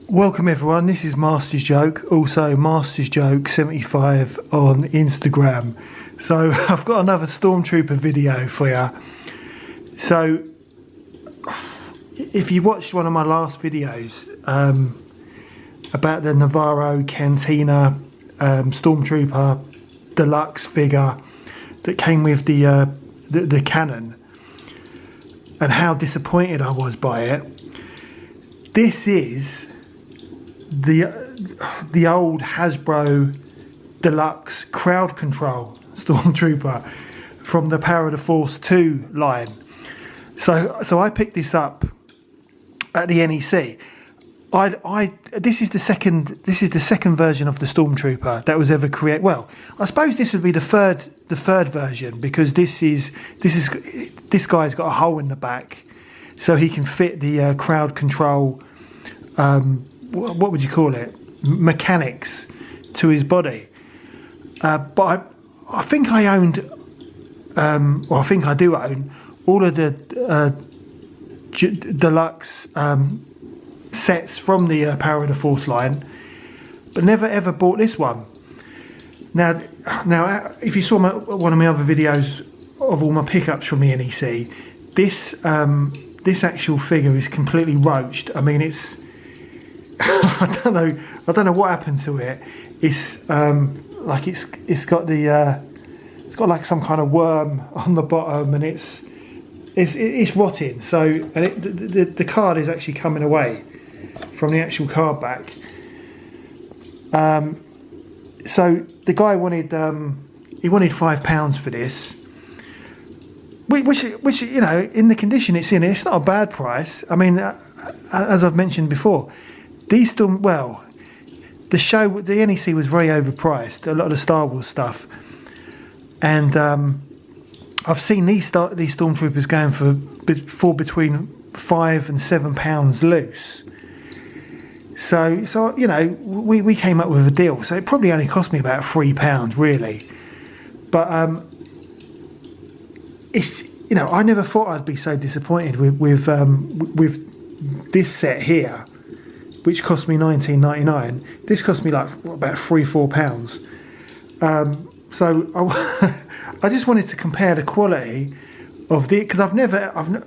Welcome everyone, this is Master's Joke, also Master's Joke 75 on Instagram. So I've got another Stormtrooper video for you. So if you watched one of my last videos about the Nevarro Cantina Stormtrooper Deluxe figure that came with the cannon and how disappointed I was by it, this is the old Hasbro Deluxe Crowd Control Stormtrooper from the Power of the Force 2 line. So I picked this up at the NEC. This is the second version of the Stormtrooper that was ever created. Well, I suppose this would be the third version, because this guy's got a hole in the back, so he can fit the crowd control. What would you call it? Mechanics to his body. But I think I owned, or I think I do own, all of the deluxe sets from the Power of the Force line, but never ever bought this one. Now, if you saw one of my other videos of all my pickups from the NEC, this actual figure is completely roached. I mean, it's I don't know what happened to it. It's like it's got like some kind of worm on the bottom, and it's rotting. So, and the card is actually coming away from the actual card back. So the guy wanted £5 for this, which you know, in the condition it's in, it's not a bad price. I mean, as I've mentioned before, the NEC was very overpriced, a lot of the Star Wars stuff, and I've seen these Stormtroopers going for between £5 and £7 loose. So you know, we came up with a deal. So it probably only cost me about £3 really, but it's, you know, I never thought I'd be so disappointed with this set here, which cost me $19.99. This cost me like about £3-4. So I just wanted to compare the quality of because I've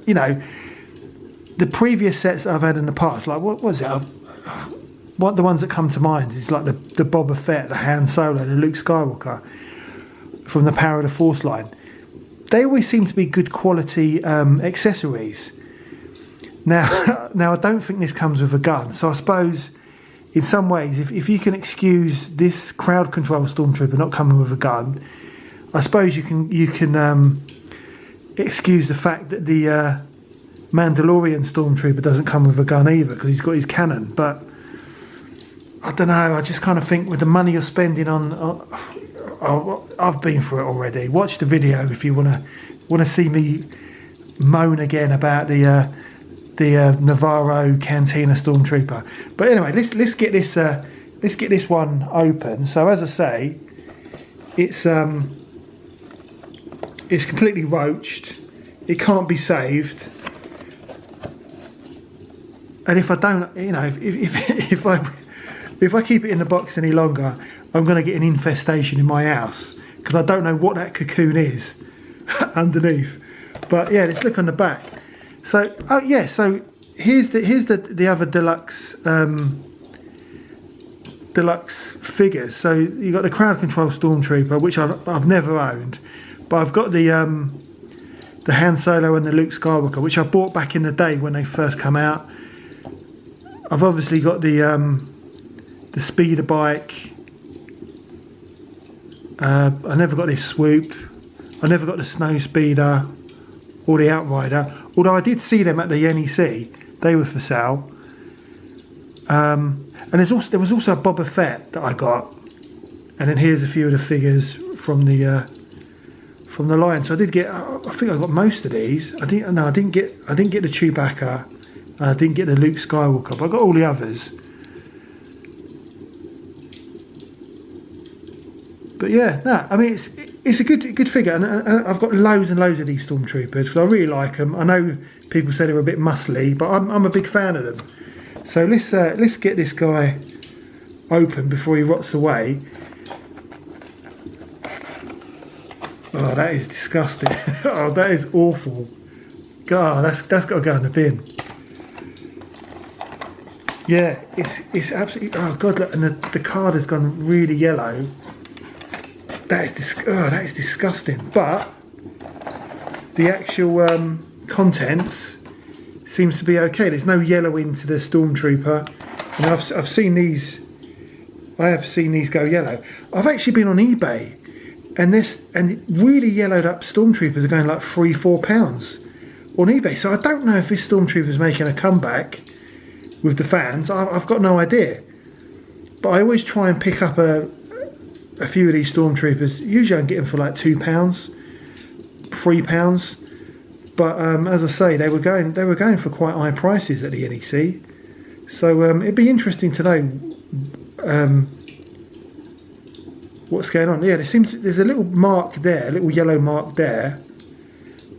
you know, the previous sets that I've had in the past, like what was it? What the ones that come to mind is like the Boba Fett, the Han Solo, the Luke Skywalker from the Power of the Force line. They always seem to be good quality accessories. Now I don't think this comes with a gun, so I suppose in some ways, if you can excuse this crowd control Stormtrooper not coming with a gun, I suppose you can excuse the fact that the Mandalorian Stormtrooper doesn't come with a gun either, because he's got his cannon. But I don't know, I just kind of think with the money you're spending on I've been through it already. Watch the video if you want to see me moan again about the Nevarro Cantina Stormtrooper. But anyway, let's get this one open. So as I say, it's completely roached. It can't be saved. And if I don't, you know, if I keep it in the box any longer, I'm going to get an infestation in my house, because I don't know what that cocoon is underneath. But yeah, let's look on the back. So so here's the other deluxe figures. So you got the crowd control Stormtrooper, which I've never owned, but I've got the Han Solo and the Luke Skywalker, which I bought back in the day when they first come out. I've obviously got the speeder bike. I never got this swoop. I never got the snow speeder or the Outrider, although I did see them at the NEC. They were for sale. And there was also a Boba Fett that I got, and then here's a few of the figures from the line. So I did get, I think I got most of these. I didn't get the Chewbacca. I didn't get the Luke Skywalker, but I got all the others. But yeah, no, I mean, it's a good figure, and I've got loads and loads of these Stormtroopers because I really like them. I know people say they're a bit muscly, but I'm a big fan of them. So let's get this guy open before he rots away. Oh, that is disgusting. Oh, that is awful. God, that's got to go in the bin. Yeah, it's absolutely. Oh God, look, and the card has gone really yellow. That is disgusting. But the actual contents seems to be okay. There's no yellow into the Stormtrooper, and I've seen these. I have seen these go yellow. I've actually been on eBay, and really yellowed up Stormtroopers are going like £3-4 on eBay. So I don't know if this Stormtrooper is making a comeback with the fans. I've got no idea. But I always try and pick up a few of these Stormtroopers. Usually I can get them for like £2, £3. But as I say, they were going for quite high prices at the NEC. So it'd be interesting to know what's going on. Yeah, there's a little mark there, a little yellow mark there,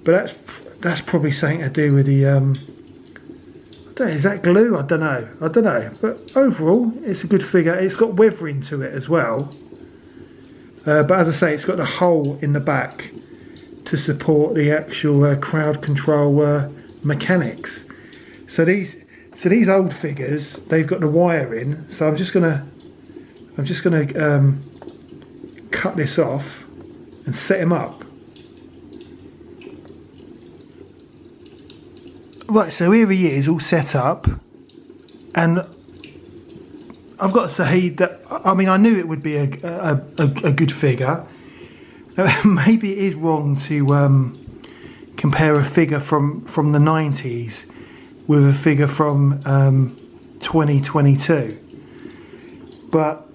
but that's probably something to do with the. I don't know, is that glue? I don't know. But overall, it's a good figure. It's got weathering to it as well. But as I say, it's got the hole in the back to support the actual crowd control mechanics. So these old figures, they've got the wire in. So I'm just gonna cut this off and set him up. Right, so here he is, all set up, and I've got to say that I knew it would be a good figure. Maybe it is wrong to compare a figure from the 90s with a figure from 2022, but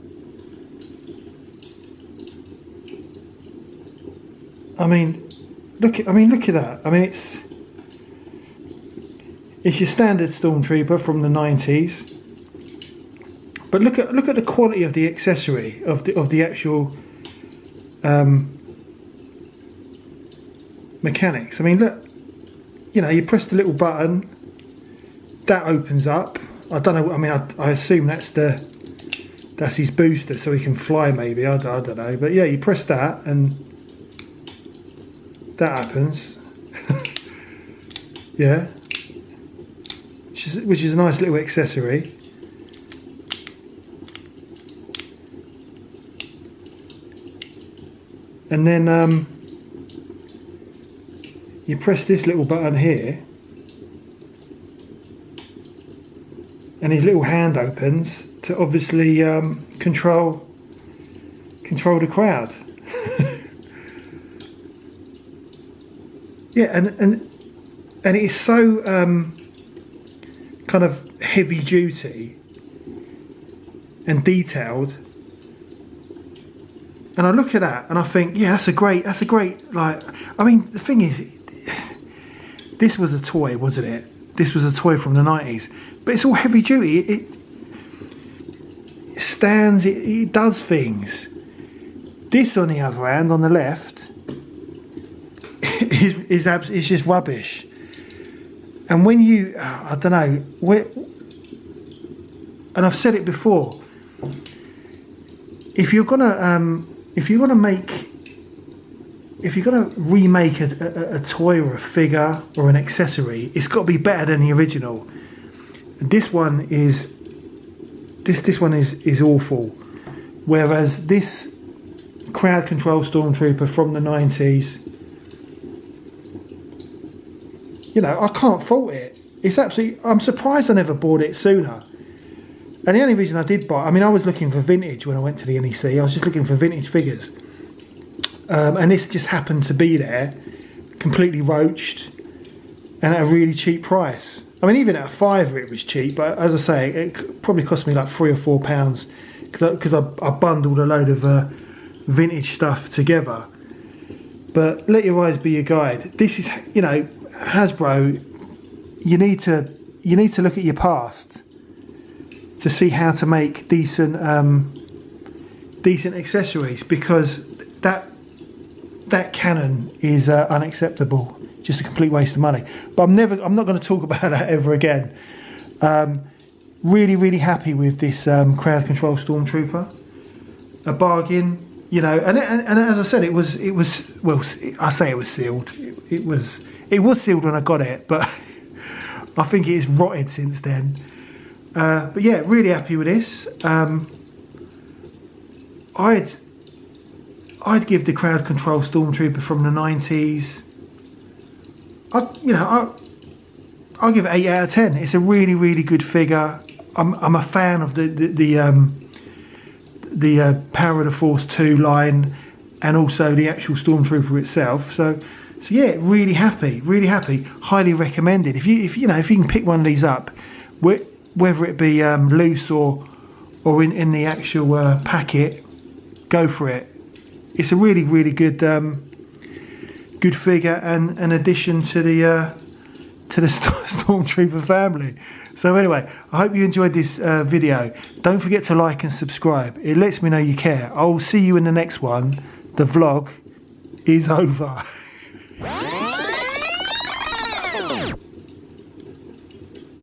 look at that. It's your standard Stormtrooper from the 90s, but look at the quality of the accessory of the actual mechanics. Look, you press the little button, that opens up. I don't know. I assume that's his booster, so he can fly. Maybe I don't know. But yeah, you press that and that happens. Yeah, which is a nice little accessory. And then you press this little button here, and his little hand opens to obviously control the crowd. Yeah, and it is so kind of heavy duty and detailed. And I look at that and I think, yeah, that's a great, like, the thing is, this was a toy, wasn't it? This was a toy from the 90s, but it's all heavy duty. It stands, it does things. This, on the other hand, on the left, is just rubbish. And when you, I don't know, and I've said it before, if you're gonna remake a toy or a figure or an accessory, it's got to be better than the original. This one is awful, whereas this crowd control Stormtrooper from the 90s, I can't fault it. It's absolutely. I'm surprised I never bought it sooner. And the only reason I did buy, I was looking for vintage when I went to the NEC. I was just looking for vintage figures. And this just happened to be there, completely roached, and at a really cheap price. Even at a £5 it was cheap, but as I say, it probably cost me like £3 or £4 because I bundled a load of vintage stuff together. But let your eyes be your guide. This is, Hasbro. You need to look at your past to see how to make decent accessories, because that cannon is unacceptable. Just a complete waste of money. But I'm not going to talk about that ever again. really happy with this crowd control Stormtrooper. A bargain, you know, and as I said, it was well, I say it was sealed. It was sealed when I got it, but I think it's rotted since then. But yeah, really happy with this. I'd give the crowd control Stormtrooper from the 90s. I'll give it 8 out of 10. It's a really good figure. I'm a fan of the Power of the Force 2 line, and also the actual Stormtrooper itself. So yeah, really happy. Highly recommended. If you can pick one of these up, whether it be loose or in the actual packet, go for it. It's a really good figure and an addition to the Stormtrooper family. So anyway, I hope you enjoyed this video. Don't forget to like and subscribe. It lets me know you care. I'll see you in the next one. The vlog is over.